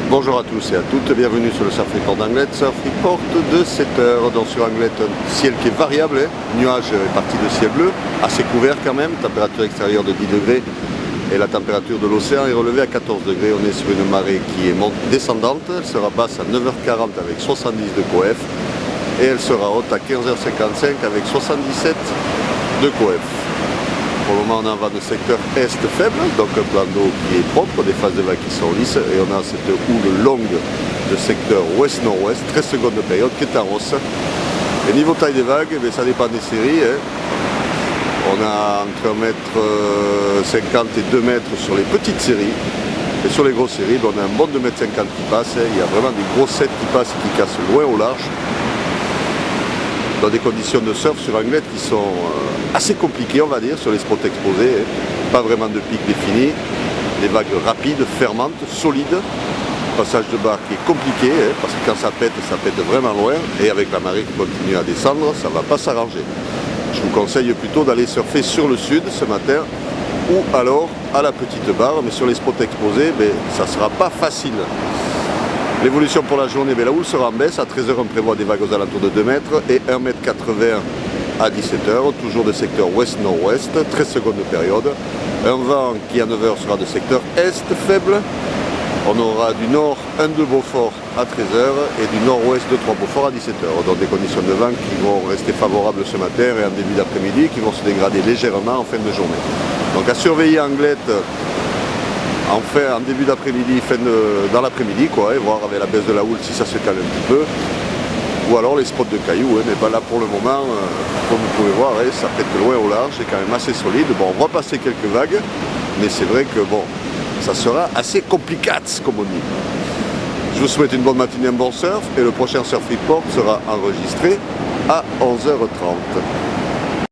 Bonjour à tous et à toutes, bienvenue sur le Surf Report d'Anglet, Surf Report de 7h, donc sur Anglet, un ciel qui est variable, nuage est parti de ciel bleu, assez couvert quand même, température extérieure de 10 degrés et la température de l'océan est relevée à 14 degrés, on est sur une marée qui est descendante, elle sera basse à 9h40 avec 70 de coef et elle sera haute à 15h55 avec 77 de coef. Pour le moment on en va de secteur est faible, donc un plan d'eau qui est propre, des phases de vagues qui sont lisses et on a cette houle longue de secteur ouest-nord-ouest, 13 secondes de période qui est en hausse. Et niveau taille des vagues, ça dépend des séries. On a entre 1,50 m et 2 mètres sur les petites séries. Et sur les grosses séries, on a un bon 2,50 m qui passe. Il y a vraiment des gros sets qui passent et qui cassent loin au large. Dans des conditions de surf sur Anglet qui sont assez compliquées, on va dire, sur les spots exposés. Pas vraiment de pic défini. Des vagues rapides, fermantes, solides. Passage de barre qui est compliqué, parce que quand ça pète vraiment loin. Et avec la marée qui continue à descendre, ça ne va pas s'arranger. Je vous conseille plutôt d'aller surfer sur le sud ce matin ou alors à la petite barre, mais sur les spots exposés, ça ne sera pas facile. L'évolution pour la journée, la houle sera en baisse. À 13h, on prévoit des vagues aux alentours de 2 mètres et 1,80 m à 17h, toujours de secteur ouest-nord-ouest, 13 secondes de période. Un vent qui à 9h sera de secteur est faible. On aura du nord 1-2 Beaufort à 13h et du nord-ouest 2-3 Beaufort à 17h. Donc des conditions de vent qui vont rester favorables ce matin et en début d'après-midi, qui vont se dégrader légèrement en fin de journée. Donc à surveiller Anglet en début d'après-midi, dans l'après-midi, et voir avec la baisse de la houle si ça se calme un petit peu. Ou alors les spots de cailloux, mais là pour le moment, comme vous pouvez voir, ça pète loin au large, c'est quand même assez solide. Bon, on va passer quelques vagues, mais c'est vrai que ça sera assez complicace, comme on dit. Je vous souhaite une bonne matinée, un bon surf, et le prochain Surf Report sera enregistré à 11h30.